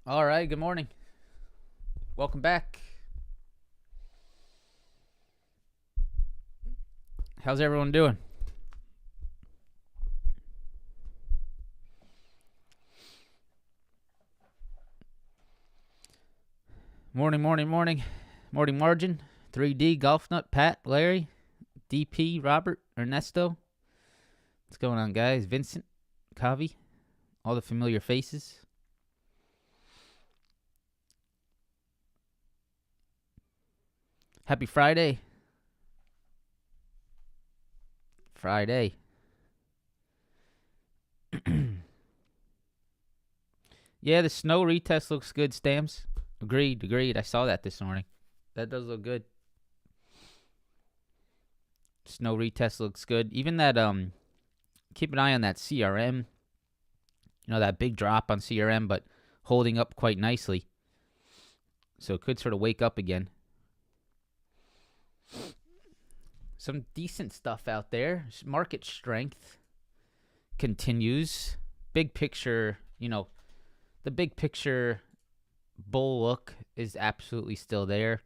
All right, good morning. Welcome back. How's everyone doing? Morning, morning, morning. Morning margin. 3D, Golf Nut, Pat, Larry, DP, Robert, Ernesto. What's going on, guys? Vincent, Kavi, all the familiar faces. Happy Friday. Friday. Yeah, the snow retest looks good, Stams. Agreed. I saw that this morning. That does look good. Snow retest looks good. Even that, keep an eye on that CRM. You know, that big drop on CRM, but holding up quite nicely. So it could sort of wake up again. Some decent stuff out there. Market strength continues. Big picture, the big picture bull look is absolutely still there.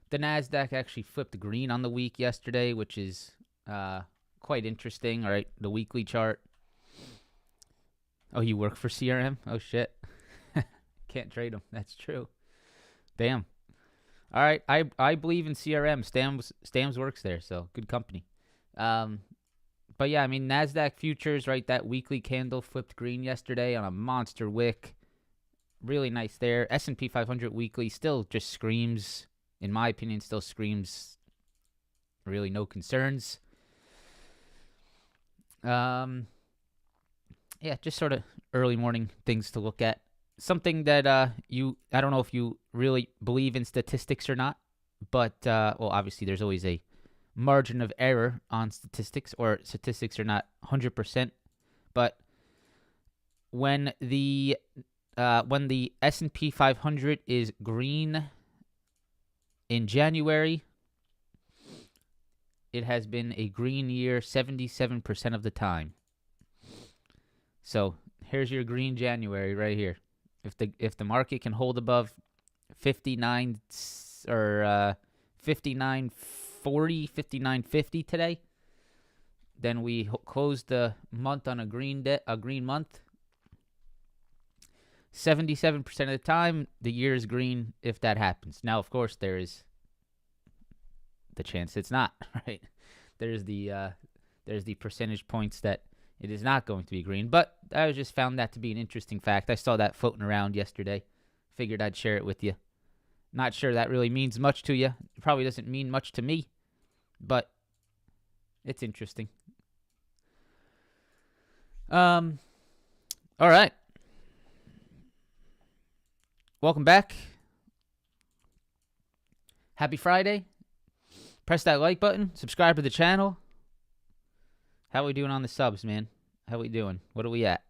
The NASDAQ actually flipped green on the week yesterday, which is quite interesting. All right, the weekly chart. Oh, you work for CRM? Oh, shit. Can't trade them. That's true. Damn. All right, I believe in CRM. Stams works there, so good company. But yeah, I mean, NASDAQ futures, right, that weekly candle flipped green yesterday on a monster wick. Really nice there. S&P 500 weekly still just screams, in my opinion, really no concerns. Yeah, just sort of early morning things to look at. Something that I don't know if you really believe in statistics or not, but, well, obviously there's always a margin of error on statistics, or statistics are not 100%, but when the S&P 500 is green in January, it has been a green year 77% of the time. So here's your green January right here. If the market can hold above 59 or 59.40, 59.50 today, then we close the month on a green month. 77% of the time, the year is green if that happens. Now, of course, there is the chance it's not, right? There's the percentage points that it is not going to be green. But I just found that to be an interesting fact. I saw that floating around yesterday. Figured I'd share it with you. Not sure that really means much to you. It probably doesn't mean much to me, but it's interesting. All right. Welcome back. Happy Friday. Press that like button. Subscribe to the channel. How we doing on the subs, man? How we doing? What are we at?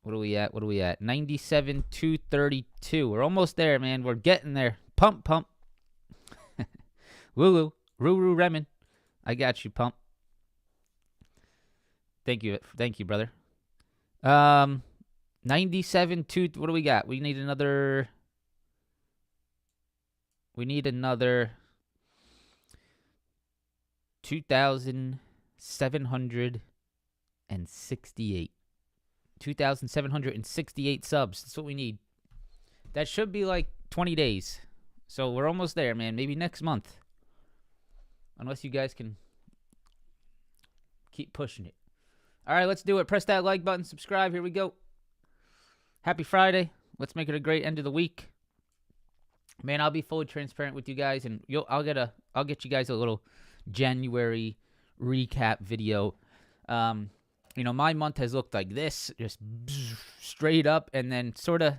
97,232. We're almost there, man. We're getting there. Pump. Woo Ruru Remen. I got you, Pump. Thank you, brother. 97.2. What do we got? We need another 2,768. 2,768 subs. That's what we need. That should be like 20 days. So we're almost there, man. Maybe next month. Unless you guys can keep pushing it. All right, let's do it. Press that like button. Subscribe. Here we go. Happy Friday. Let's make it a great end of the week. Man, I'll be fully transparent with you guys, and I'll get you guys a little January recap video. My month has looked like this, just straight up, and then sort of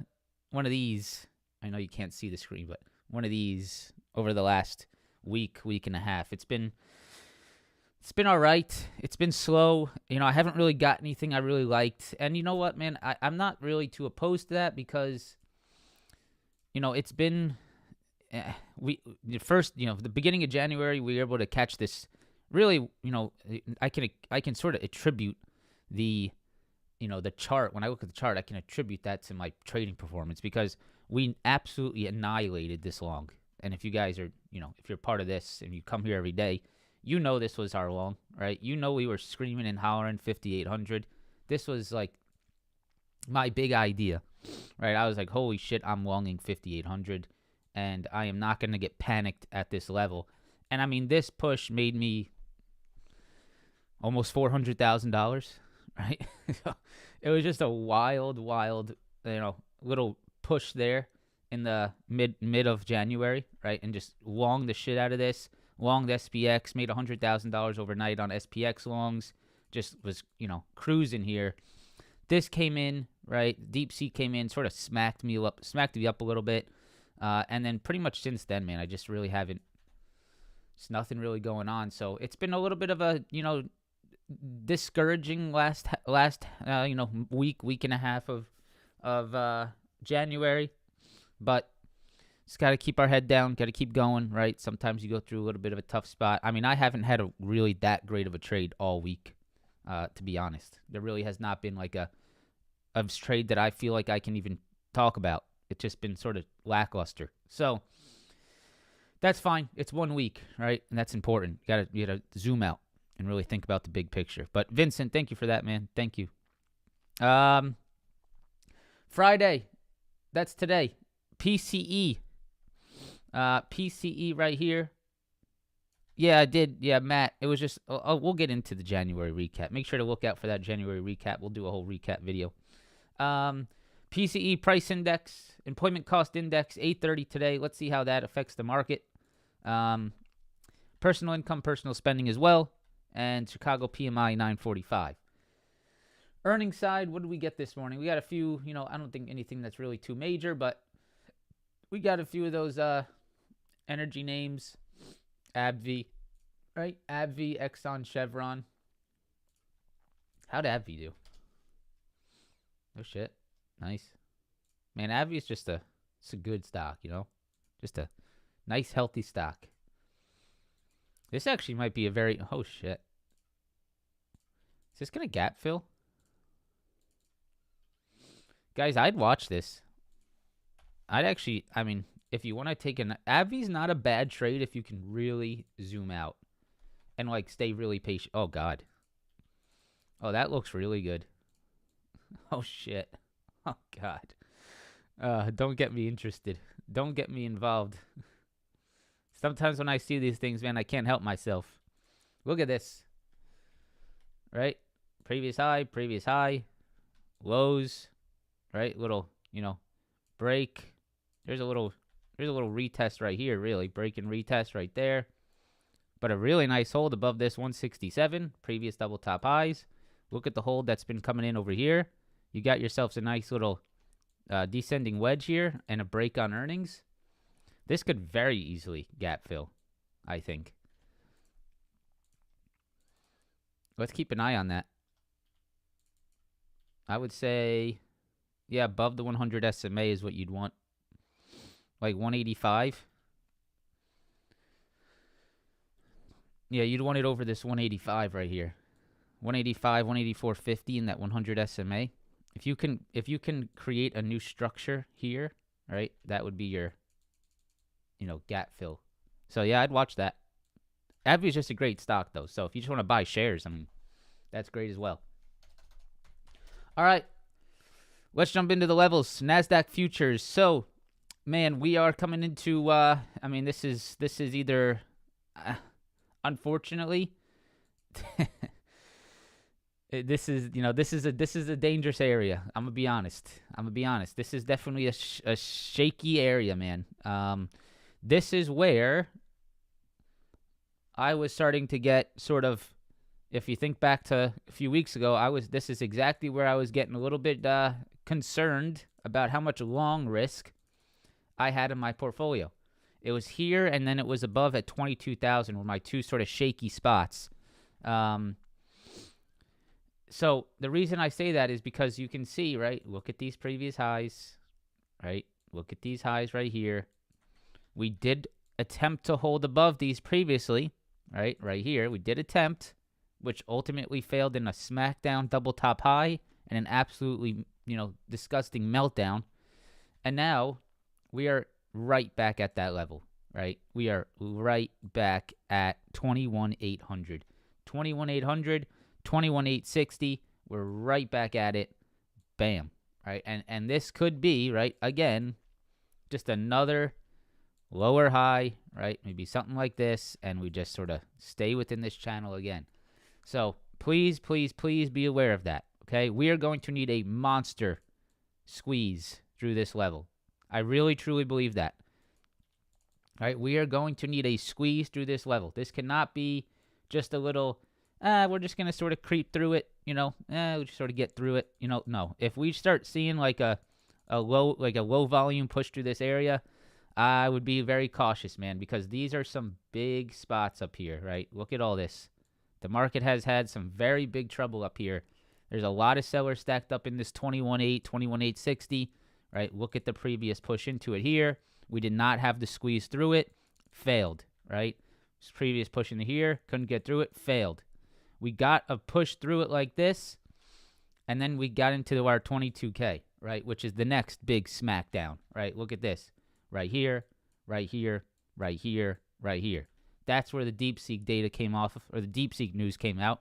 one of these. I know you can't see the screen, but one of these over the last week and a half. It's been all right. It's been slow. I haven't really got anything I really liked. And you know what, man? I'm not really too opposed to that because, it's been the beginning of January, we were able to catch this really, I can sort of attribute the the chart, when I look at the chart, I can attribute that to my trading performance because we absolutely annihilated this long. And if you guys are, if you're part of this and you come here every day, this was our long, right? We were screaming and hollering 5,800. This was like my big idea, right? I was like, holy shit, I'm longing 5,800 and I am not going to get panicked at this level. And I mean, this push made me almost $400,000, right? It was just a wild, little push there in the mid of January, right? And just long the shit out of this. Longed SPX, made $100,000 overnight on SPX longs. Just was, cruising here. This came in, right? DeepSeek came in, sort of smacked me up a little bit. And then pretty much since then, man, I just really haven't. There's nothing really going on. So it's been a little bit of a, discouraging last week and a half of January, but just got to keep our head down, got to keep going, right? Sometimes you go through a little bit of a tough spot. I mean, I haven't had a really that great of a trade all week, to be honest. There really has not been like a trade that I feel like I can even talk about. It's just been sort of lackluster. So that's fine. It's 1 week, right? And that's important. You gotta zoom out and really think about the big picture. But Vincent, thank you for that, man. Thank you. Friday, that's today. PCE. PCE right here. Yeah, I did. Yeah, Matt. It was just, we'll get into the January recap. Make sure to look out for that January recap. We'll do a whole recap video. PCE price index, employment cost index, 830 today. Let's see how that affects the market. Personal income, personal spending as well. And Chicago PMI 945. Earnings side, what did we get this morning? We got a few, I don't think anything that's really too major, but we got a few of those energy names. AbbVie, right? AbbVie, Exxon, Chevron. How'd AbbVie do? Oh, shit. Nice. Man, AbbVie is just it's a good stock, Just a nice, healthy stock. This actually might be a very, oh, shit. Is this going to gap fill? Guys, I'd watch this. If you want to take AbbVie's not a bad trade if you can really zoom out and stay really patient. Oh God. Oh, that looks really good. Oh shit. Oh God. Don't get me interested. Don't get me involved. Sometimes when I see these things, man, I can't help myself. Look at this. Right? Previous high, lows, right? Little, break. There's a little retest right here, really. Break and retest right there. But a really nice hold above this 167, previous double top highs. Look at the hold that's been coming in over here. You got yourselves a nice little descending wedge here and a break on earnings. This could very easily gap fill, I think. Let's keep an eye on that. I would say, yeah, above the 100 SMA is what you'd want. Like 185. Yeah, you'd want it over this 185 right here. 185, 184.50 in that 100 SMA. If you can create a new structure here, right? That would be your gap fill. So yeah, I'd watch that. AbbVie is just a great stock though. So if you just want to buy shares, that's great as well. All right. Let's jump into the levels. NASDAQ futures. So, man, we are coming into this is either unfortunately this is a dangerous area. I'm gonna be honest. This is definitely a shaky area, man. This is where I was starting to get sort of, if you think back to a few weeks ago, this is exactly where I was getting a little bit concerned about how much long risk I had in my portfolio. It was here, and then it was above at 22,000 were my two sort of shaky spots. So the reason I say that is because you can see, right? Look at these previous highs, right? Look at these highs right here. We did attempt to hold above these previously, right? Right here. We did attempt, which ultimately failed in a smackdown double top high and an absolutely, disgusting meltdown. And now we are right back at that level, right? We are right back at 21,800. 21,800, 21,860. We're right back at it. Bam. Right? And this could be, right, again, just another lower high, right? Maybe something like this, and we just sort of stay within this channel again. So please, please, please be aware of that, okay? We are going to need a monster squeeze through this level. I really, truly believe that. All right, we are going to need a squeeze through this level. This cannot be just a little, we're just going to sort of creep through it, we'll just sort of get through it, no. If we start seeing like a low volume push through this area, I would be very cautious, man, because these are some big spots up here, right? Look at all this. The market has had some very big trouble up here. There's a lot of sellers stacked up in this 21.8, 21.860, right? Look at the previous push into it here. We did not have the squeeze through it. Failed, right? This previous push into here, couldn't get through it. Failed. We got a push through it like this, and then we got into our 22K, right? Which is the next big smackdown, right? Look at this. Right here, right here, right here, right here. That's where the DeepSeek data came off of, or the DeepSeek news came out.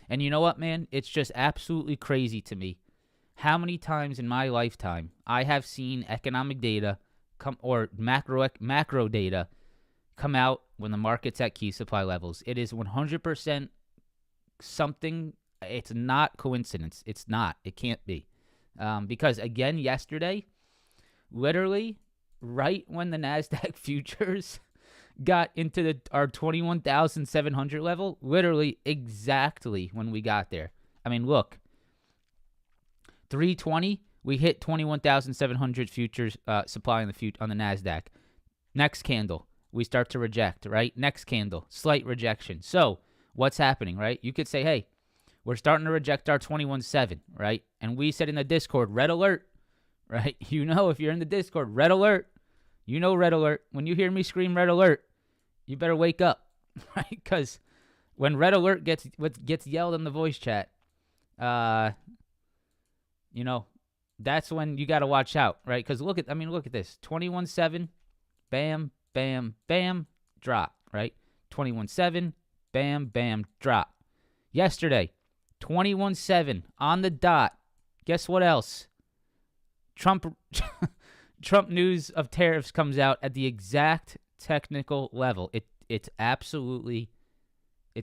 And you know what, man? It's just absolutely crazy to me how many times in my lifetime I have seen economic data come, or macro data come out when the market's at key supply levels. It is 100% something. It's not coincidence. It's not. It can't be. Because, again, yesterday, literally, right when the NASDAQ futures got into our 21,700 level, literally exactly when we got there. I mean, look, 320, we hit 21,700 futures supply on the NASDAQ. Next candle, we start to reject, right? Next candle, slight rejection. So what's happening, right? You could say, hey, we're starting to reject our 21.7, right? And we said in the Discord, red alert, right? If you're in the Discord, red alert. Red alert. When you hear me scream red alert, you better wake up, right? Because when red alert gets yelled in the voice chat, that's when you got to watch out, right? Because look at this. 21.7, bam, bam, bam, drop, right? 21.7, bam, bam, drop. Yesterday, 21.7 on the dot. Guess what else? Trump news of tariffs comes out at the exact technical level. It's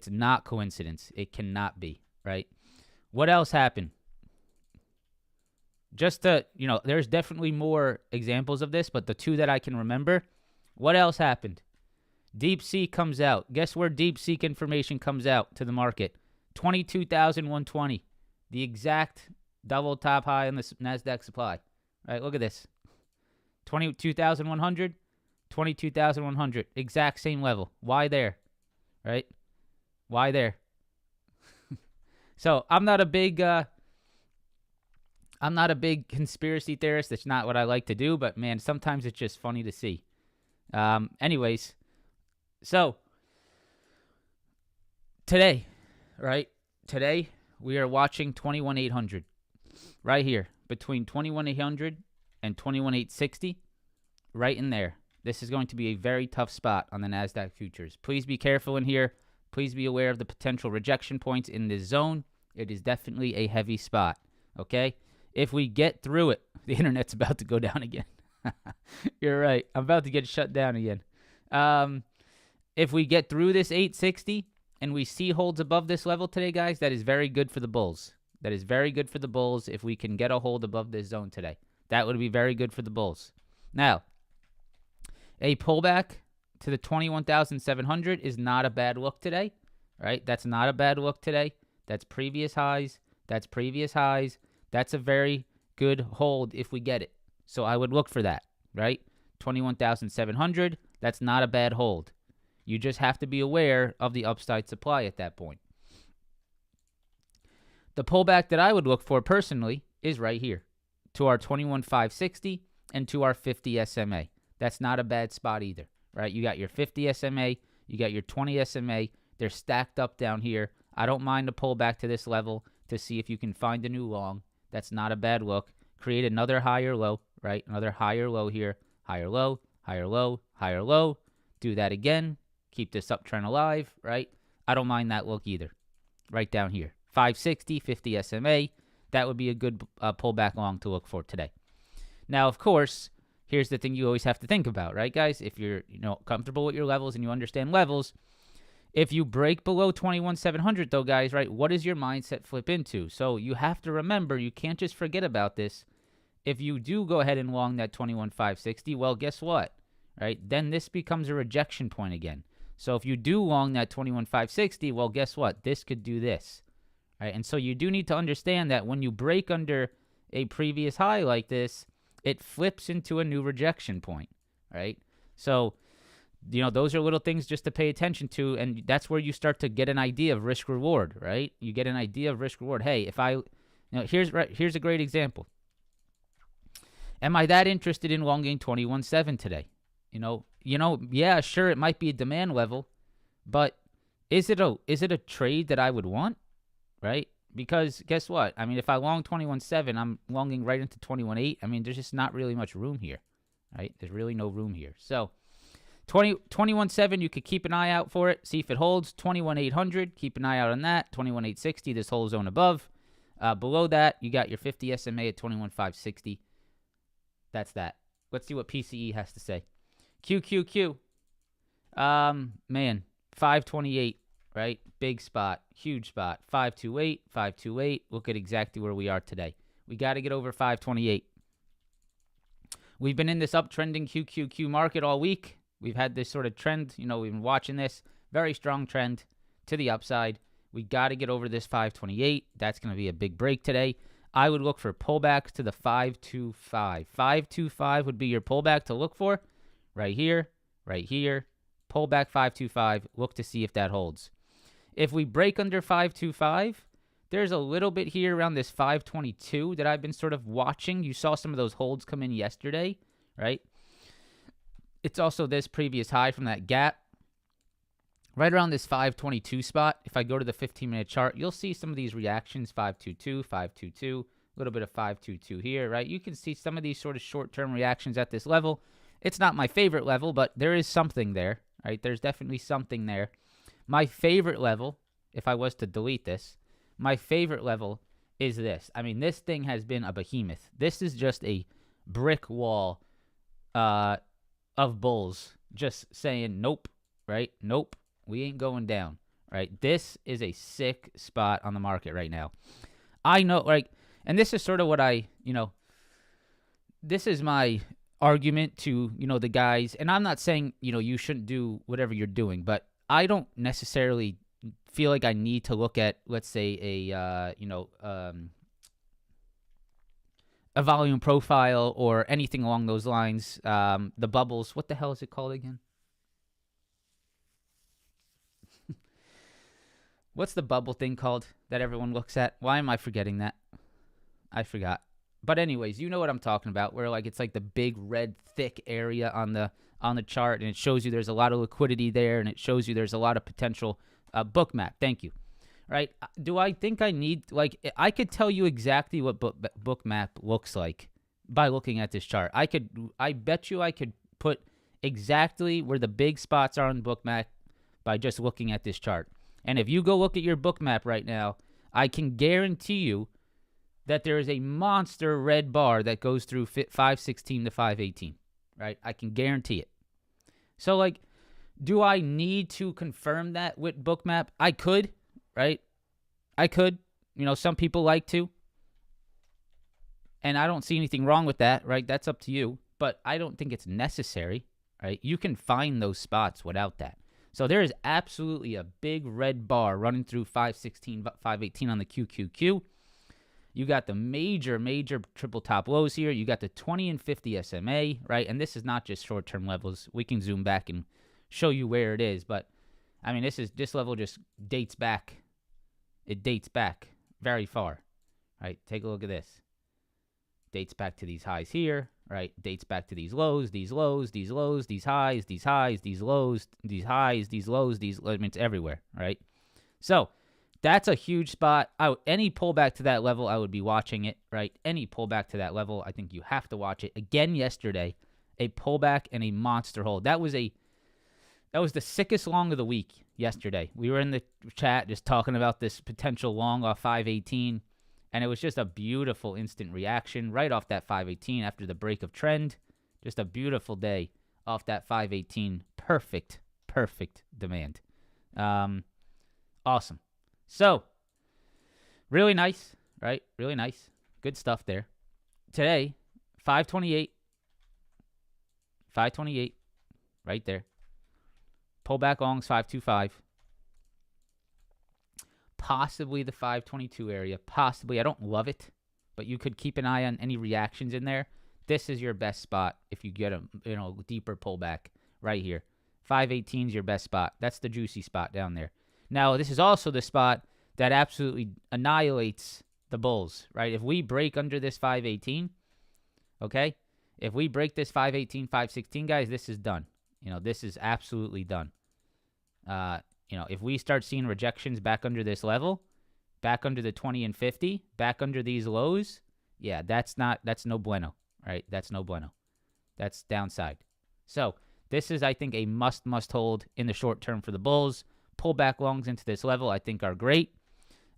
not coincidence. It cannot be, right? What else happened? Just to, there's definitely more examples of this, but the two that I can remember, what else happened? DeepSeek comes out. Guess where DeepSeek information comes out to the market? 22,120. The exact double top high on the NASDAQ supply. Right, look at this. 22,100, 22,100. Exact same level. Why there? Right? Why there? So I'm not a big conspiracy theorist. That's not what I like to do, but man, sometimes it's just funny to see. Anyways, so today, right? Today we are watching 21,800 right here between 21,800 and 21,860, right in there. This is going to be a very tough spot on the NASDAQ futures. Please be careful in here. Please be aware of the potential rejection points in this zone. It is definitely a heavy spot, okay? If we get through it, the internet's about to go down again. You're right. I'm about to get shut down again. If we get through this 860 and we see holds above this level today, guys, that is very good for the bulls. That is very good for the bulls if we can get a hold above this zone today. That would be very good for the bulls. Now, a pullback to the 21,700 is not a bad look today, right? That's not a bad look today. That's previous highs. That's previous highs. That's a very good hold if we get it. So I would look for that, right? 21,700, that's not a bad hold. You just have to be aware of the upside supply at that point. The pullback that I would look for personally is right here to our 21,560 and to our 50 SMA. That's not a bad spot either, right? You got your 50 SMA, you got your 20 SMA. They're stacked up down here. I don't mind a pullback to this level to see if you can find a new long. That's not a bad look. Create another higher low, right? Another higher low here. Higher low, higher low, higher low. Do that again. Keep this uptrend alive, right? I don't mind that look either. Right down here. 560, 50 SMA. That would be a good pullback long to look for today. Now, of course, here's the thing you always have to think about, right, guys? If you're comfortable with your levels and you understand levels, if you break below 21,700, though, guys, right, what does your mindset flip into? So you have to remember, you can't just forget about this. If you do go ahead and long that 21,560, well, guess what, right? Then this becomes a rejection point again. So if you do long that 21,560, well, guess what? This could do this, right? And so you do need to understand that when you break under a previous high like this, it flips into a new rejection point, right? So, those are little things just to pay attention to, and that's where you start to get an idea of risk reward, right? You get an idea of risk reward. Hey, if I, here's a great example. Am I that interested in longing 21.7 today? Yeah, sure, it might be a demand level, but is it a trade that I would want, right? Because guess what? I mean, if I long 21.7, I'm longing right into 21.8. I mean, there's just not really much room here, right? There's really no room here. So 21.7, you could keep an eye out for it, see if it holds. 21.800, keep an eye out on that. 21.860, this whole zone above. Below that, you got your 50 SMA at 21.560. That's that. Let's see what PCE has to say. QQQ. Man, 528, right? Big spot, huge spot. 528, 528. Look at exactly where we are today. We got to get over 528. We've been in this uptrending QQQ market all week. We've had this sort of trend. We've been watching this. Very strong trend to the upside. We got to get over this 528. That's going to be a big break today. I would look for pullbacks to the 525. 525 would be your pullback to look for. Right here, right here. Pullback 525. Look to see if that holds. If we break under 525, there's a little bit here around this 522 that I've been sort of watching. You saw some of those holds come in yesterday, right? It's also this previous high from that gap. Right around this 522 spot, if I go to the 15-minute chart, you'll see some of these reactions, 522, 522, a little bit of 522 here, right? You can see some of these sort of short-term reactions at this level. It's not my favorite level, but there is something there, right? There's definitely something there. My favorite level, if I was to delete this, my favorite level is this. I mean, this thing has been a behemoth. This is just a brick wall of bulls just saying, nope, right? Nope. We ain't going down, right? This is a sick spot on the market right now. I know, like, and this is sort of what this is my argument to, the guys, and I'm not saying, you shouldn't do whatever you're doing, but I don't necessarily feel like I need to look at, let's say, a volume profile or anything along those lines. The bubbles, what the hell is it called again? What's the bubble thing called that everyone looks at? Why am I forgetting that? I forgot. But anyways, you know what I'm talking about, where it's like the big red thick area on the chart, and it shows you there's a lot of liquidity there, and it shows you there's a lot of potential book map. Thank you. Right? Do I think I need, I could tell you exactly what book map looks like by looking at this chart. I bet you I could put exactly where the big spots are on book map by just looking at this chart. And if you go look at your book map right now, I can guarantee you that there is a monster red bar that goes through 516 to 518, right? I can guarantee it. So, do I need to confirm that with book map? I could, right? I could. Some people like to. And I don't see anything wrong with that, right? That's up to you. But I don't think it's necessary, right? You can find those spots without that. So there is absolutely a big red bar running through 516, 518 on the QQQ. You got the major triple top lows here. You got the 20 and 50 SMA, right? And this is not just short-term levels. We can zoom back and show you where it is. But, I mean, this level just dates back. It dates back very far, right? Take a look at this. Dates back to these highs here, right? Dates back to these lows, these lows, these lows, these highs, these highs, these lows, these highs, these lows, I mean, it's everywhere, right? So That's a huge spot. Any pullback to that level, I would be watching it, right? Any pullback to that level, I think you have to watch it. Again yesterday, a pullback and a monster hold. That was the sickest long of the week yesterday. We were in the chat just talking about this potential long off 518, and it was just a beautiful instant reaction right off that 518 after the break of trend. Just a beautiful day off that 518. Perfect demand. Awesome. So, really nice, right? Really nice. Good stuff there. Today, 528, right there. Pullback longs 525. Possibly the 522 area. Possibly. I don't love it, but you could keep an eye on any reactions in there. This is your best spot if you get a deeper pullback right here. 518 is your best spot. That's the juicy spot down there. Now, this is also the spot that absolutely annihilates the bulls, right? If we break under this 518, okay? If we break this 518, 516, guys, this is done. This is absolutely done. If we start seeing rejections back under this level, back under the 20 and 50, back under these lows, yeah, that's no bueno, right? That's no bueno. That's downside. So this is, I think, a must hold in the short term for the bulls. Pullback longs into this level, I think, are great.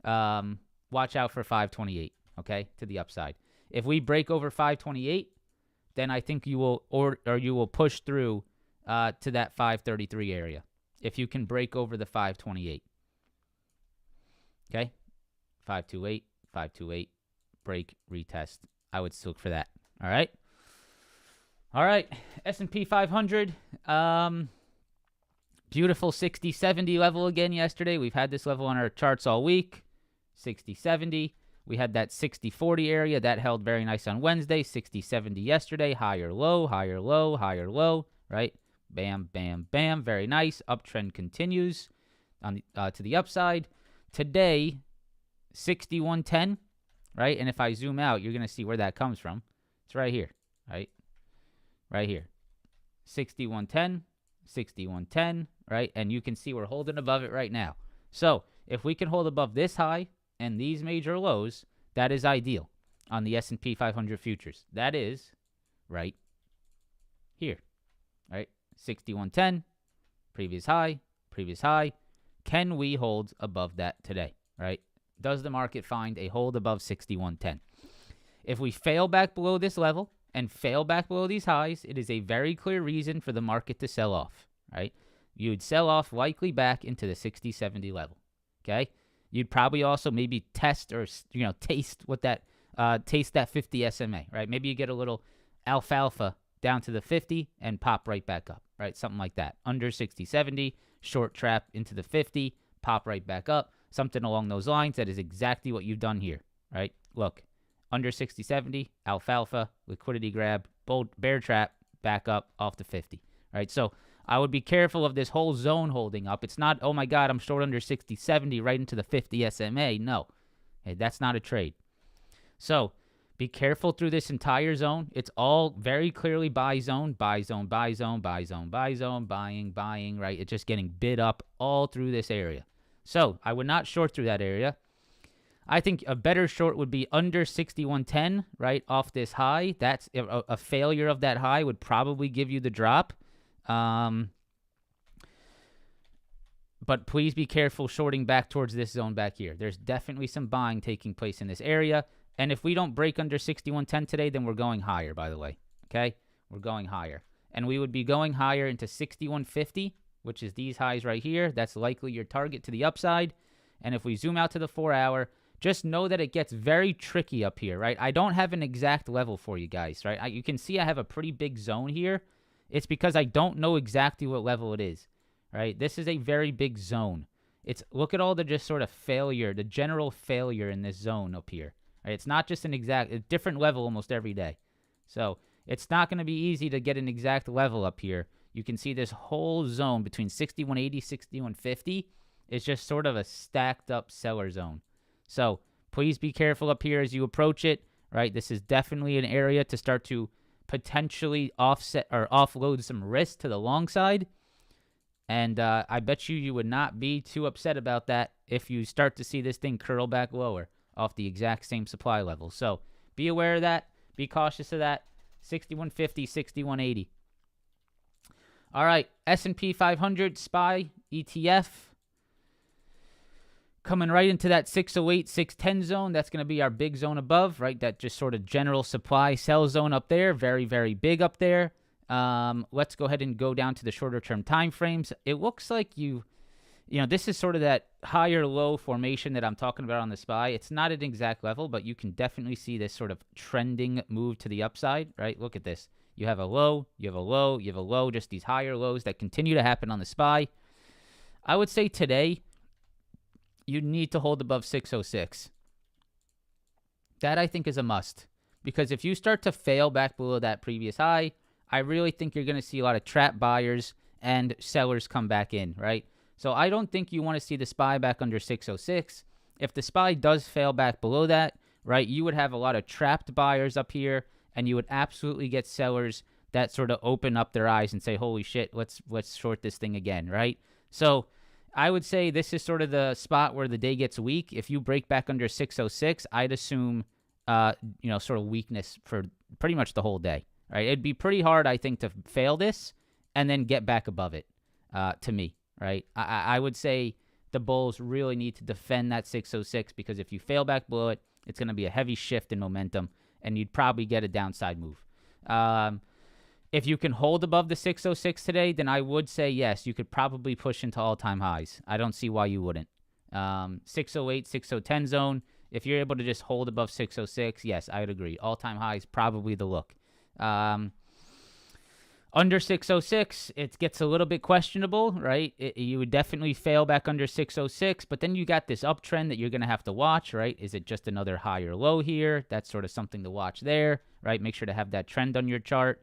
Watch out for 528, okay, to the upside. If we break over 528, then I think you will push through to that 533 area. If you can break over the 528, okay, 528, break, retest. I would look for that. All right. S&P 500. Beautiful 60-70 level again yesterday. We've had this level on our charts all week. 60-70. We had that 60-40 area. That held very nice on Wednesday. 60-70 yesterday. Higher, low, right? Bam, bam, bam. Very nice. Uptrend continues on to the upside. Today, 6110, right? And if I zoom out, you're going to see where that comes from. It's right here, right? Right here. 6110, right? And you can see we're holding above it right now. So if we can hold above this high and these major lows, that is ideal on the S&P 500 futures. That is right here, right? 6110, previous high. Can we hold above that today, right? Does the market find a hold above 6110? If we fail back below this level and fail back below these highs, it is a very clear reason for the market to sell off, right? You would sell off likely back into the 60-70 level, okay? You'd probably also maybe test or, taste that 50 SMA, right? Maybe you get a little alfalfa down to the 50 and pop right back up, right? Something like that. Under 60-70, short trap into the 50, pop right back up. Something along those lines. That is exactly what you've done here, right? Look, under 60-70, alfalfa, liquidity grab, bear trap, back up off the 50, right? So I would be careful of this whole zone holding up. It's not, oh my God, I'm short under 60-70 right into the 50 SMA. No, hey, that's not a trade. So be careful through this entire zone. It's all very clearly buy zone, buying, right? It's just getting bid up all through this area. So I would not short through that area. I think a better short would be under 6110, right, off this high. That's a failure of that high would probably give you the drop. But please be careful shorting back towards this zone back here. There's definitely some buying taking place in this area. And if we don't break under 6110 today, then we're going higher, by the way. Okay? We're going higher. And we would be going higher into 6150, which is these highs right here. That's likely your target to the upside. And if we zoom out to the 4-hour, just know that it gets very tricky up here, right? I don't have an exact level for you guys, right? You can see I have a pretty big zone here. It's because I don't know exactly what level it is, right? This is a very big zone. Look at all the just sort of failure, the general failure in this zone up here. Right? It's not just a different level almost every day. So it's not going to be easy to get an exact level up here. You can see this whole zone between 6180, 6150 is just sort of a stacked up seller zone. So please be careful up here as you approach it, right? This is definitely an area to start to potentially offset or offload some risk to the long side. And I bet you would not be too upset about that if you start to see this thing curl back lower off the exact same supply level. So be aware of that. Be cautious of that. 6150, 6180. All right, S&P 500 SPY ETF coming right into that 608, 610 zone. That's going to be our big zone above, right? That just sort of general supply sell zone up there. Very, very big up there. Let's go ahead and go down to the shorter term time frames. It looks like this is sort of that higher low formation that I'm talking about on the SPY. It's not at an exact level, but you can definitely see this sort of trending move to the upside, right? Look at this. You have a low, you have a low, you have a low, just these higher lows that continue to happen on the SPY. I would say today, you need to hold above 606. That, I think, is a must. Because if you start to fail back below that previous high, I really think you're going to see a lot of trap buyers and sellers come back in, right? So I don't think you want to see the SPY back under 606. If the SPY does fail back below that, right, you would have a lot of trapped buyers up here, and you would absolutely get sellers that sort of open up their eyes and say, holy shit, let's short this thing again, right? So I would say this is sort of the spot where the day gets weak. If you break back under 606, I'd assume, sort of weakness for pretty much the whole day, right? It'd be pretty hard, I think, to fail this and then get back above it, to me, right? I would say the bulls really need to defend that 606 because if you fail back below it, it's going to be a heavy shift in momentum, and you'd probably get a downside move. If you can hold above the 606 today, then I would say yes, you could probably push into all-time highs. I don't see why you wouldn't. 608, 6010 zone, if you're able to just hold above 606, yes, I would agree. All-time highs, probably the look. Under 606, it gets a little bit questionable, right? You would definitely fail back under 606, but then you got this uptrend that you're going to have to watch, right? Is it just another higher low here? That's sort of something to watch there, right? Make sure to have that trend on your chart.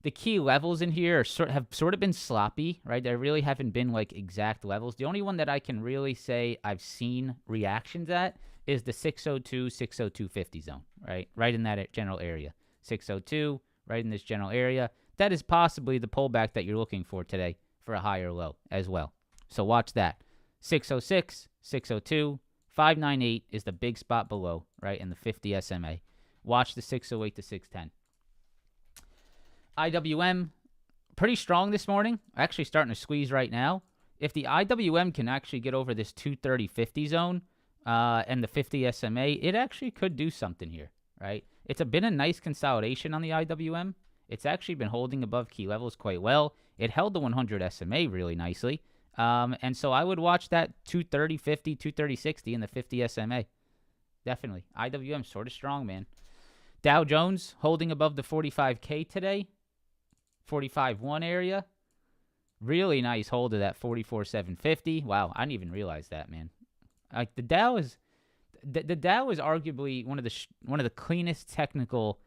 The key levels in here have sort of been sloppy, right? There really haven't been like exact levels. The only one that I can really say I've seen reactions at is the 602, 602.50 zone, right? Right in that general area. 602, right in this general area. That is possibly the pullback that you're looking for today for a higher low as well. So watch that. 606, 602, 598 is the big spot below, right, in the 50 SMA. Watch the 608 to 610. IWM, pretty strong this morning. Actually starting to squeeze right now. If the IWM can actually get over this 230.50 zone and the 50 SMA, it actually could do something here, right? It's been a nice consolidation on the IWM. It's actually been holding above key levels quite well. It held the 100 SMA really nicely. And so I would watch that 230.50, 230.60 in the 50 SMA. Definitely. IWM sort of strong, man. Dow Jones holding above the 45K today. 45.1 area. Really nice hold of that 44.750. Wow, I didn't even realize that, man. Like the Dow is arguably one of the cleanest technical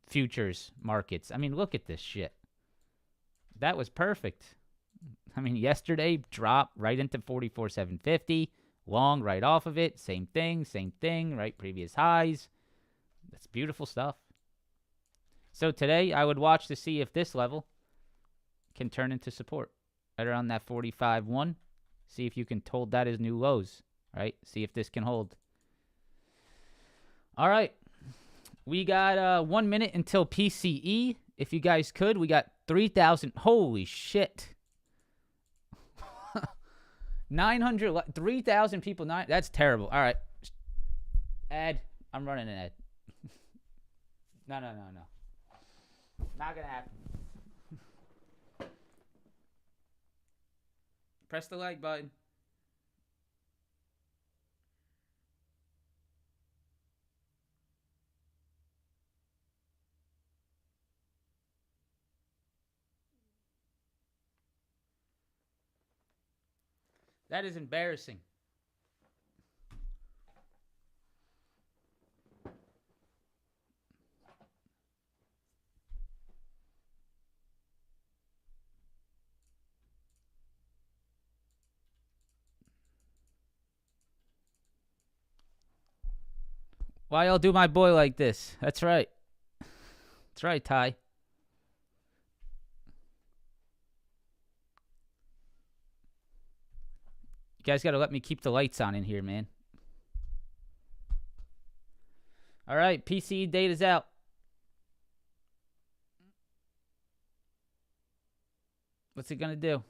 futures markets. I mean, look at this shit. That was perfect. I mean, yesterday dropped right into 44.750. Long right off of it. Same thing, right? Previous highs. That's beautiful stuff. So today, I would watch to see if this level can turn into support. Right around that 45.1. See if you can hold that as new lows, right? See if this can hold. All right. We got 1 minute until PCE. If you guys could, we got 3,000. Holy shit. 3,000 people. That's terrible. All right. Ad. I'm running an ad. No. Not going to happen. Press the like button. That is embarrassing. Why y'all do my boy like this? That's right. That's right, Ty. You guys got to let me keep the lights on in here, man. All right, PCE data's out. What's it going to do?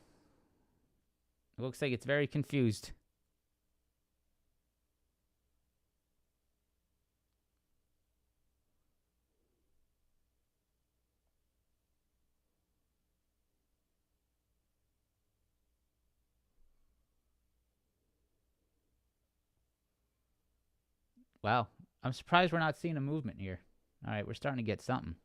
It looks like it's very confused. Wow. I'm surprised we're not seeing a movement here. All right, we're starting to get something.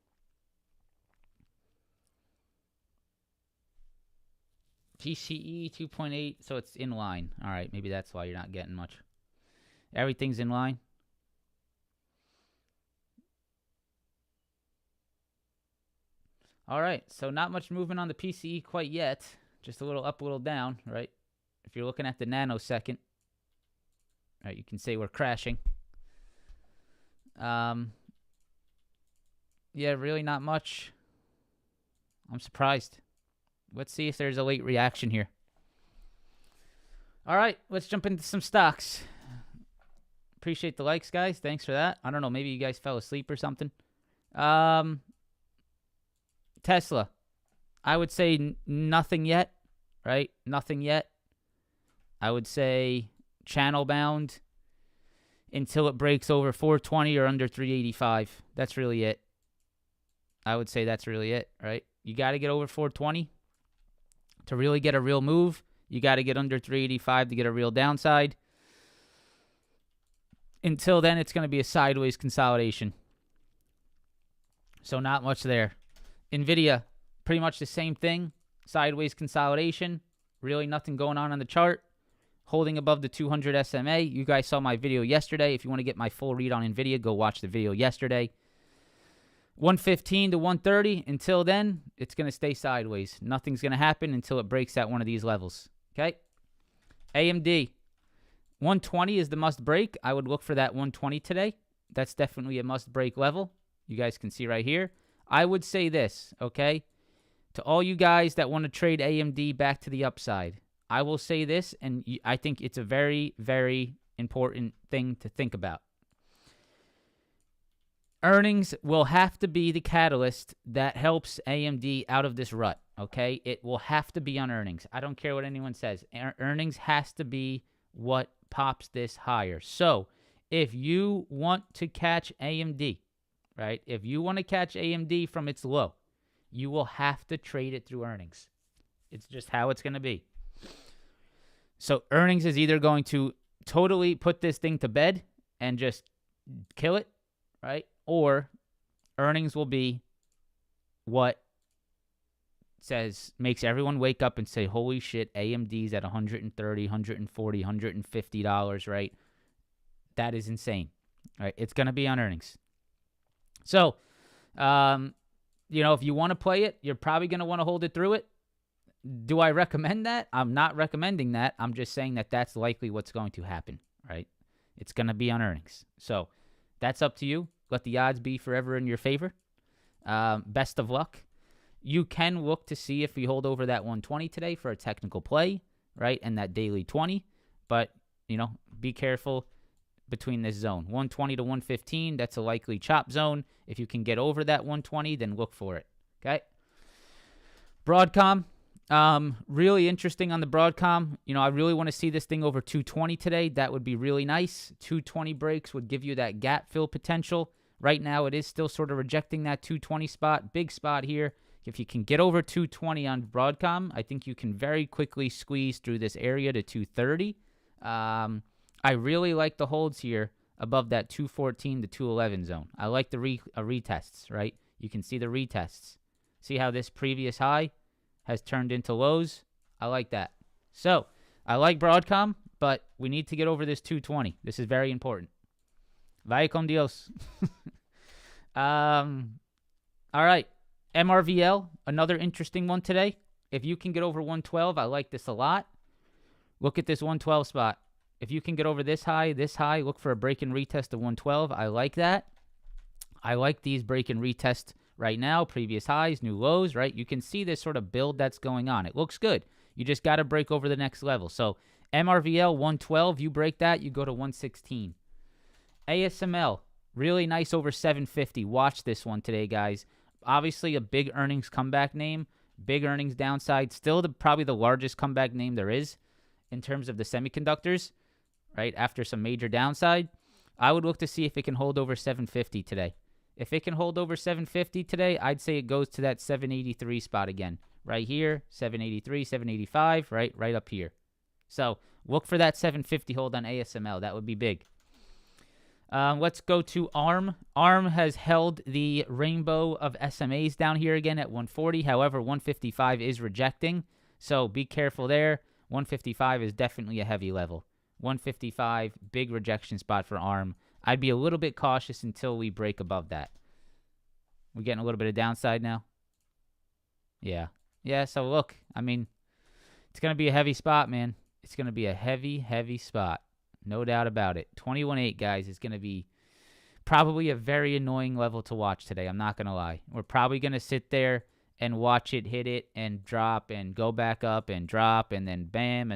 PCE 2.8, so it's in line. All right, maybe that's why you're not getting much. Everything's in line. All right, so not much movement on the PCE quite yet. Just a little up, a little down, right? If you're looking at the nanosecond, right, you can say we're crashing. Yeah, really not much. I'm surprised. Let's see if there's a late reaction here. All right, let's jump into some stocks. Appreciate the likes, guys. Thanks for that. I don't know, maybe you guys fell asleep or something. Tesla. I would say nothing yet, right? Nothing yet. I would say channel bound until it breaks over 420 or under 385. That's really it. I would say that's really it, right? You got to get over 420 to really get a real move. You got to get under 385 to get a real downside. Until then, it's going to be a sideways consolidation. So not much there. NVIDIA, pretty much the same thing. Sideways consolidation. Really nothing going on the chart. Holding above the 200 SMA. You guys saw my video yesterday. If you want to get my full read on NVIDIA, go watch the video yesterday. 115 to 130. Until then, it's going to stay sideways. Nothing's going to happen until it breaks at one of these levels. Okay? AMD. 120 is the must break. I would look for that 120 today. That's definitely a must break level. You guys can see right here. I would say this, okay? To all you guys that want to trade AMD back to the upside, I will say this, and I think it's a very, very important thing to think about. Earnings will have to be the catalyst that helps AMD out of this rut, okay? It will have to be on earnings. I don't care what anyone says. Earnings has to be what pops this higher. So if you want to catch AMD, right? If you want to catch AMD from its low, you will have to trade it through earnings. It's just how it's going to be. So earnings is either going to totally put this thing to bed and just kill it, right? Or earnings will be what makes everyone wake up and say, holy shit, AMD's at $130, $140, $150, right? That is insane, right? It's going to be on earnings. So, if you want to play it, you're probably going to want to hold it through it. Do I recommend that? I'm not recommending that. I'm just saying that that's likely what's going to happen, right? It's going to be on earnings. So that's up to you. Let the odds be forever in your favor. Best of luck. You can look to see if we hold over that 120 today for a technical play, right? And that daily 20. But, be careful between this zone. 120 to 115, that's a likely chop zone. If you can get over that 120, then look for it. Okay? Broadcom. Really interesting on the Broadcom. I really want to see this thing over 220 today. That would be really nice. 220 breaks would give you that gap fill potential. Right now, it is still sort of rejecting that 220 spot. Big spot here. If you can get over 220 on Broadcom, I think you can very quickly squeeze through this area to 230. I really like the holds here above that 214 to 211 zone. I like the retests, right? You can see the retests. See how this previous high has turned into lows? I like that. So, I like Broadcom, but we need to get over this 220. This is very important. Vaya con Dios. All right. MRVL, another interesting one today. If you can get over 112, I like this a lot. Look at this 112 spot. If you can get over this high, look for a break and retest of 112. I like that. I like these break and retest right now. Previous highs, new lows, right? You can see this sort of build that's going on. It looks good. You just got to break over the next level. So MRVL 112, you break that, you go to 116. ASML, really nice over 750. Watch this one today, guys. Obviously a big earnings comeback name, big earnings downside, still probably the largest comeback name there is in terms of the semiconductors, right? After some major downside, I would look to see if it can hold over 750 today. If it can hold over 750 today, I'd say it goes to that 783 spot again. Right here, 783, 785, right up here. So look for that 750 hold on ASML. That would be big. Let's go to ARM. ARM has held the rainbow of SMAs down here again at 140. However, 155 is rejecting. So be careful there. 155 is definitely a heavy level. 155, big rejection spot for ARM. I'd be a little bit cautious until we break above that. We're getting a little bit of downside now. Yeah. Yeah, so look, I mean, it's going to be a heavy spot, man. It's going to be a heavy, heavy spot. No doubt about it. 21.8, guys, is going to be probably a very annoying level to watch today. I'm not going to lie. We're probably going to sit there and watch it hit it and drop and go back up and drop and then bam,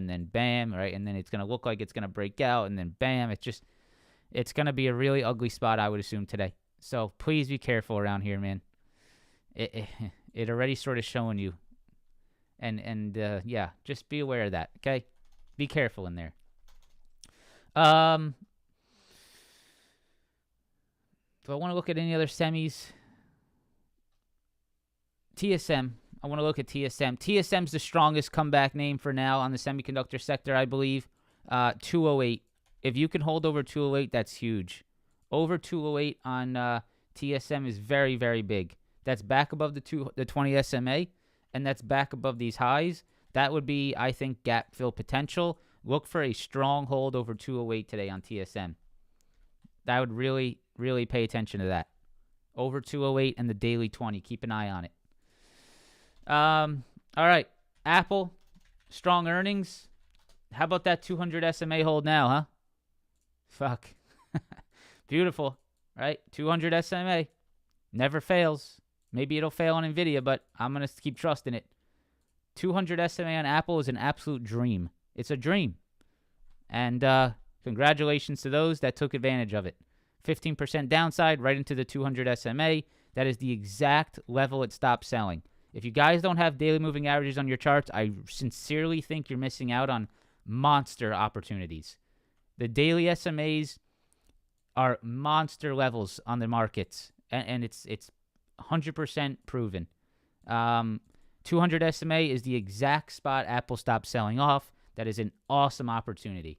right? And then it's going to look like it's going to break out and then bam. It's going to be a really ugly spot, I would assume, today. So please be careful around here, man. It already sort of showing you. And yeah, just be aware of that, okay? Be careful in there. Do I want to look at any other semis? TSM. I want to look at TSM. TSM's the strongest comeback name for now on the semiconductor sector, I believe. 208. If you can hold over 208, that's huge. Over 208 on TSM is very, very big. That's back above the 20 SMA, and that's back above these highs. That would be, I think, gap fill potential. Look for a strong hold over 208 today on TSM. I would really, really pay attention to that. Over 208 and the daily 20. Keep an eye on it. All right. Apple, strong earnings. How about that 200 SMA hold now, huh? Fuck. Beautiful, right? 200 SMA. Never fails. Maybe it'll fail on NVIDIA, but I'm going to keep trusting it. 200 SMA on Apple is an absolute dream. It's a dream. And congratulations to those that took advantage of it. 15% downside right into the 200 SMA. That is the exact level it stopped selling. If you guys don't have daily moving averages on your charts, I sincerely think you're missing out on monster opportunities. The daily SMAs are monster levels on the markets, and it's 100% proven. 200 SMA is the exact spot Apple stopped selling off. That is an awesome opportunity.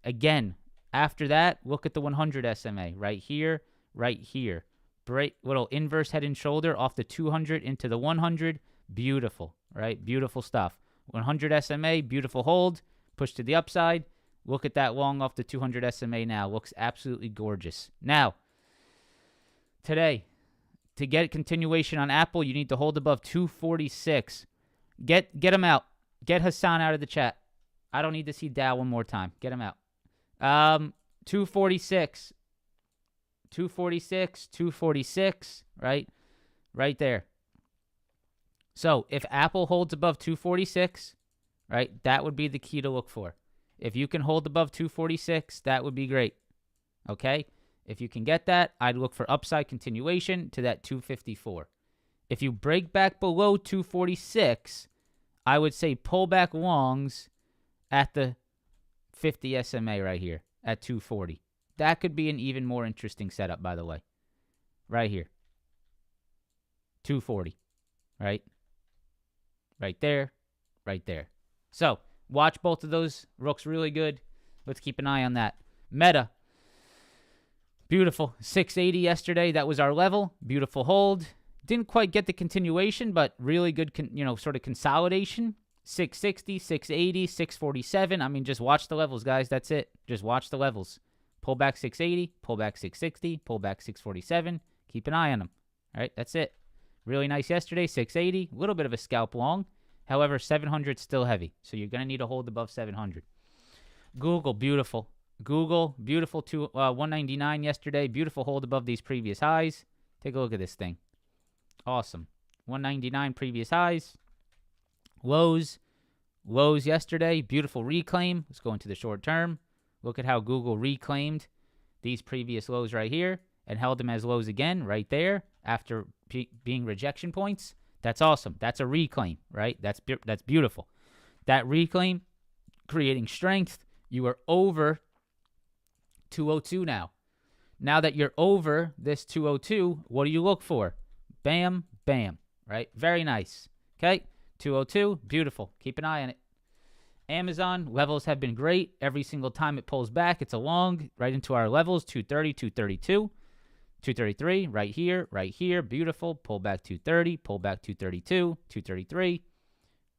Again, after that, look at the 100 SMA right here, right here. Break little inverse head and shoulder off the 200 into the 100. Beautiful, right? Beautiful stuff. 100 SMA, beautiful hold. Push to the upside. Look at that long off the 200 SMA now. Looks absolutely gorgeous. Now, today, to get continuation on Apple, you need to hold above 246. Get him out. Get Hassan out of the chat. I don't need to see Dow one more time. Get him out. 246. 246, 246, right? Right there. So if Apple holds above 246, right, that would be the key to look for. If you can hold above 246, that would be great. Okay? If you can get that, I'd look for upside continuation to that 254. If you break back below 246, I would say pull back longs at the 50 SMA right here at 240. That could be an even more interesting setup, by the way. Right here. 240. Right? Right there. Right there. So, watch both of those. Looks really good. Let's keep an eye on that. Meta. Beautiful. 680 yesterday. That was our level. Beautiful hold. Didn't quite get the continuation, but really good, sort of consolidation. 660, 680, 647. I mean, just watch the levels, guys. That's it. Just watch the levels. Pull back 680, pull back 660, pull back 647. Keep an eye on them. All right, that's it. Really nice yesterday, 680. A little bit of a scalp long. However, 700 still heavy. So you're going to need a hold above 700. Google, beautiful. Google, beautiful. 199 yesterday. Beautiful hold above these previous highs. Take a look at this thing. Awesome. 199 previous highs. Lows. lows yesterday. Beautiful reclaim. Let's go into the short term. Look at how Google reclaimed these previous lows right here and held them as lows again right there after being rejection points. That's awesome. That's a reclaim, right? That's beautiful. That reclaim, creating strength. You are over 202 now. Now that you're over this 202, what do you look for? Bam, bam, right? Very nice. Okay, 202, beautiful. Keep an eye on it. Amazon levels have been great. Every single time it pulls back, it's along right into our levels, 230, 232, 233, right here, beautiful. Pull back 230, pull back 232, 233,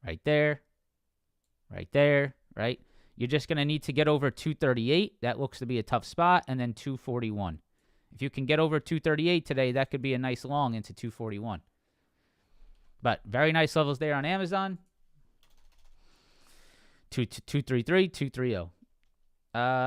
right there, right? You're just going to need to get over 238. That looks to be a tough spot. And then 241. If you can get over 238 today, that could be a nice long into 241. But very nice levels there on Amazon. 233, 230.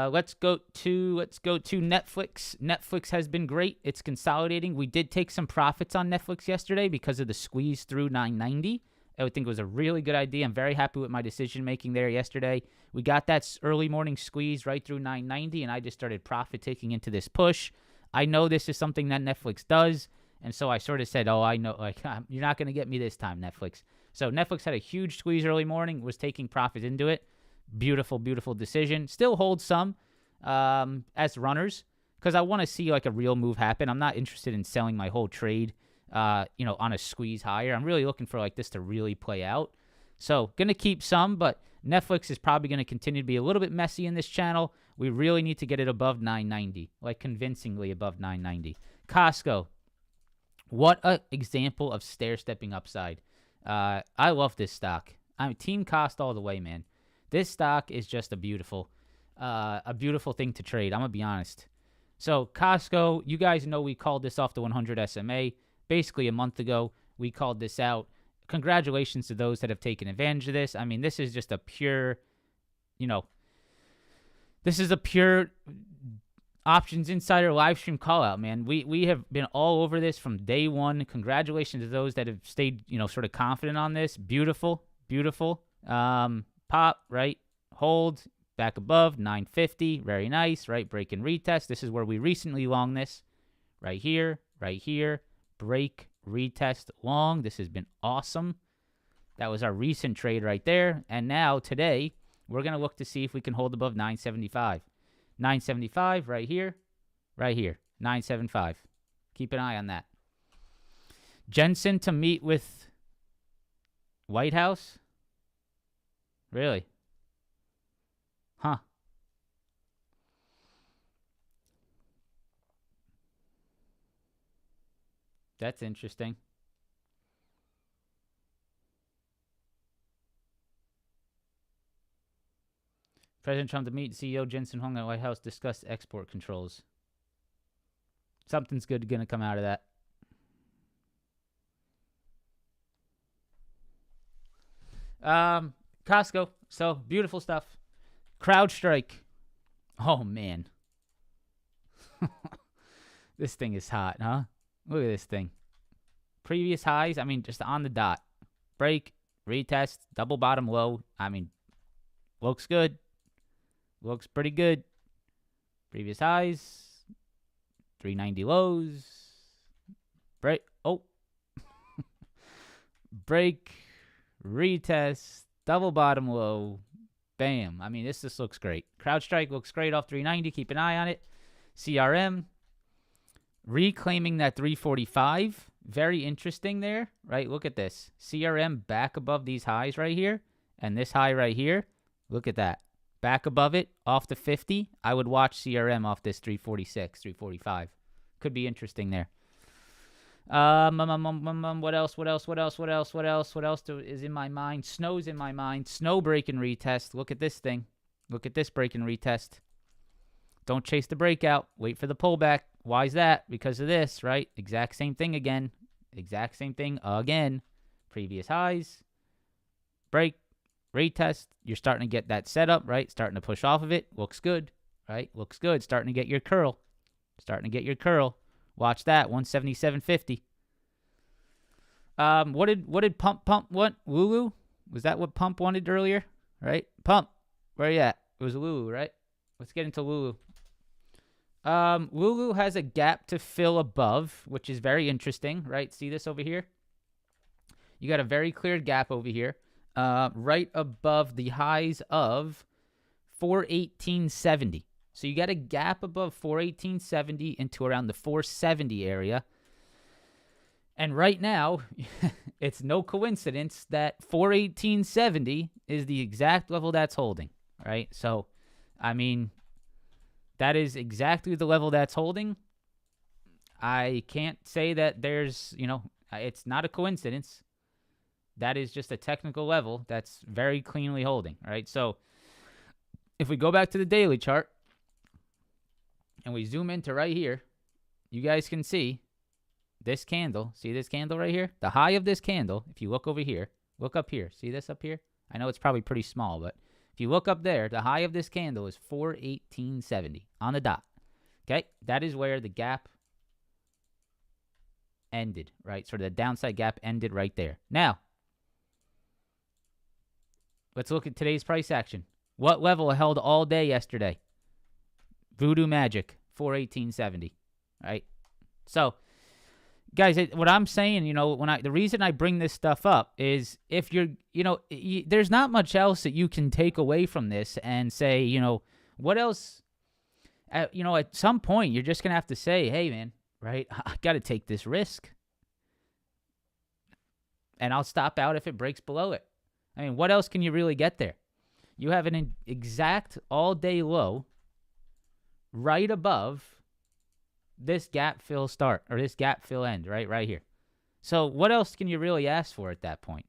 Let's go to Netflix. Netflix has been great. It's consolidating. We did take some profits on Netflix yesterday because of the squeeze through 990. I think it was a really good idea. I'm very happy with my decision making there yesterday. We got that early morning squeeze right through 990, and I just started profit taking into this push. I know this is something that Netflix does, and so I sort of said, "Oh, I know, like you're not going to get me this time, Netflix." So Netflix had a huge squeeze early morning, was taking profit into it. Beautiful, beautiful decision. Still hold some as runners because I want to see like a real move happen. I'm not interested in selling my whole trade. On a squeeze higher. I'm really looking for like this to really play out. So going to keep some, but Netflix is probably going to continue to be a little bit messy in this channel. We really need to get it above 990, like convincingly above 990. Costco. What an example of stair-stepping upside. I love this stock. I'm Team Cost all the way, man. This stock is just a beautiful thing to trade. I'm going to be honest. So Costco, you guys know we called this off the 100 SMA. Basically, a month ago, we called this out. Congratulations to those that have taken advantage of this. I mean, this is just a pure, this is a pure Options Insider live stream call out, man. We have been all over this from day one. Congratulations to those that have stayed, sort of confident on this. Beautiful, beautiful. Pop, right? Hold, back above, 950. Very nice, right? Break and retest. This is where we recently long this. Right here. Break, retest, long. This has been awesome. That was our recent trade right there. And now, today, we're going to look to see if we can hold above 975. 975 right here. 975. Keep an eye on that. Jensen to meet with White House? Really? Huh. That's interesting. President Trump to meet CEO Jensen Huang at White House, discuss export controls. Something's good going to come out of that. Costco. So, beautiful stuff. CrowdStrike. Oh, man. This thing is hot, huh? Look at this thing. Previous highs, just on the dot. Break, retest, double bottom low. Looks good. Looks pretty good. Previous highs, 390 lows. Break. Oh. Break, retest, double bottom low. Bam. This just looks great. CrowdStrike looks great off 390. Keep an eye on it. CRM. Reclaiming that 345. Very interesting there, right? Look at this. CRM back above these highs right here. And this high right here. Look at that. Back above it, off the 50. I would watch CRM off this 346, 345. Could be interesting there. What else is in my mind? Snow's in my mind. Snow break and retest. Look at this thing. Look at this break and retest. Don't chase the breakout. Wait for the pullback. Why is that? Because of this, right? Exact same thing again. Exact same thing again. Previous highs. Break. Retest. You're starting to get that setup, right? Starting to push off of it. Looks good, right? Looks good. Starting to get your curl. Watch that. 177.50. What did pump? What? Lulu? Was that what Pump wanted earlier? Right? Pump, where you at? It was Lulu, right? Let's get into Lulu. Lulu has a gap to fill above, which is very interesting, right? See this over here? You got a very clear gap over here, right above the highs of 418.70. So you got a gap above 418.70 into around the 470 area. And right now, it's no coincidence that 418.70 is the exact level that's holding, right? So, I mean, that is exactly the level that's holding. I can't say that there's, it's not a coincidence. That is just a technical level that's very cleanly holding, right? So if we go back to the daily chart and we zoom into right here, you guys can see this candle. See this candle right here? The high of this candle, if you look over here, look up here. See this up here? I know it's probably pretty small, but if you look up there, the high of this candle is 418.70 on the dot. Okay? That is where the gap ended, right? Sort of the downside gap ended right there. Now, let's look at today's price action. What level held all day yesterday? Voodoo Magic, 418.70, right? So, guys, what I'm saying, the reason I bring this stuff up is if you're, there's not much else that you can take away from this and say, what else, at some point you're just going to have to say, hey, man, right, I got to take this risk. And I'll stop out if it breaks below it. I mean, what else can you really get there? You have an exact all-day low right above this gap fill start or this gap fill end, right here. So what else can you really ask for at that point?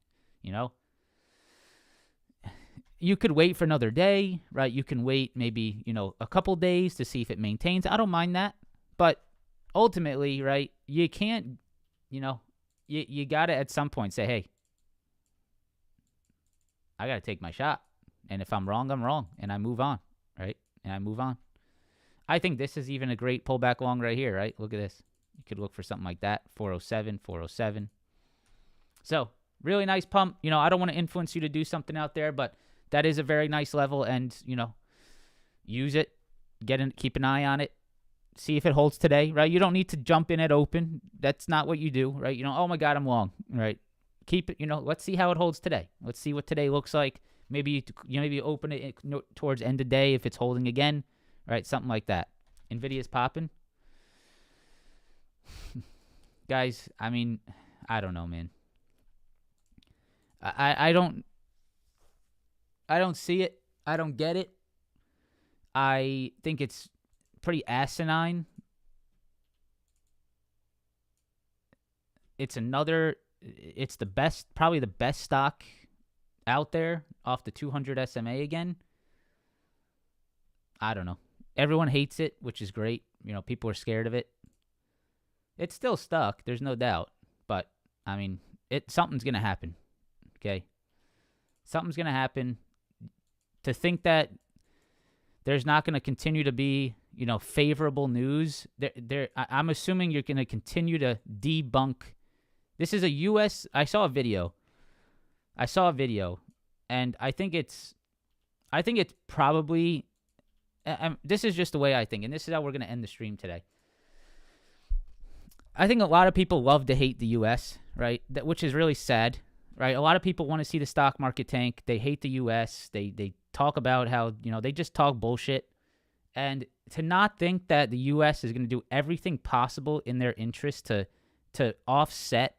You could wait for another day, right? You can wait maybe, a couple days to see if it maintains. I don't mind that. But ultimately, right, you can't, you got to at some point say, hey, I got to take my shot. And if I'm wrong, I'm wrong. And I move on, right? And I move on. I think this is even a great pullback long right here, right? Look at this. You could look for something like that. 407, 407. So, really nice pump. I don't want to influence you to do something out there, but that is a very nice level. And, use it. Keep an eye on it. See if it holds today, right? You don't need to jump in at open. That's not what you do, right? Oh my God, I'm long, right? Keep it, let's see how it holds today. Let's see what today looks like. Maybe maybe open it towards end of day if it's holding again, right? Something like that. Nvidia's popping. Guys, I mean, I don't know, man. I don't see it. I don't get it. I think it's pretty asinine. It's the best, probably the best stock out there off the 200 SMA again. I don't know. Everyone hates it, which is great. People are scared of it. It's still stuck, there's no doubt. But, I mean, something's going to happen. Okay? Something's going to happen. To think that there's not going to continue to be, favorable news, I'm assuming you're going to continue to debunk. This is a U.S. I saw a video, and I think it's probably. This is just the way I think, and this is how we're going to end the stream today. I think a lot of people love to hate the U.S., right? Which is really sad, right? A lot of people want to see the stock market tank. They hate the U.S. They talk about how they just talk bullshit, and to not think that the U.S. is going to do everything possible in their interest to offset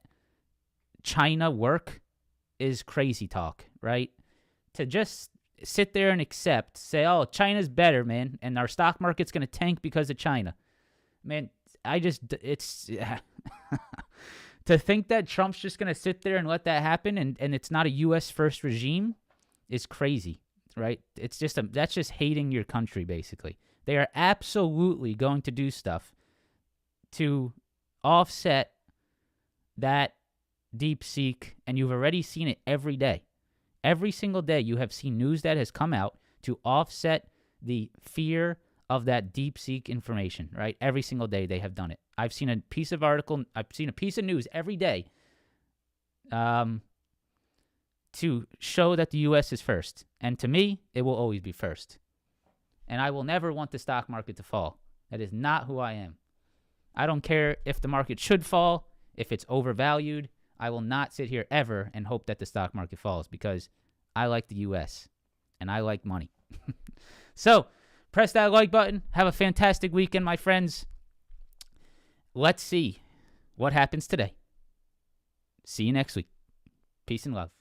China work is crazy talk, right? To just sit there and say, oh, China's better, man, and our stock market's going to tank because of China. Man, it's to think that Trump's just going to sit there and let that happen and it's not a U.S. first regime is crazy, right? That's just hating your country, basically. They are absolutely going to do stuff to offset that DeepSeek, and you've already seen it every day. Every single day you have seen news that has come out to offset the fear of that DeepSeek information, right? Every single day they have done it. I've seen a piece of news every day to show that the U.S. is first. And to me, it will always be first. And I will never want the stock market to fall. That is not who I am. I don't care if the market should fall, if it's overvalued. I will not sit here ever and hope that the stock market falls because I like the U.S. and I like money. So, press that like button. Have a fantastic weekend, my friends. Let's see what happens today. See you next week. Peace and love.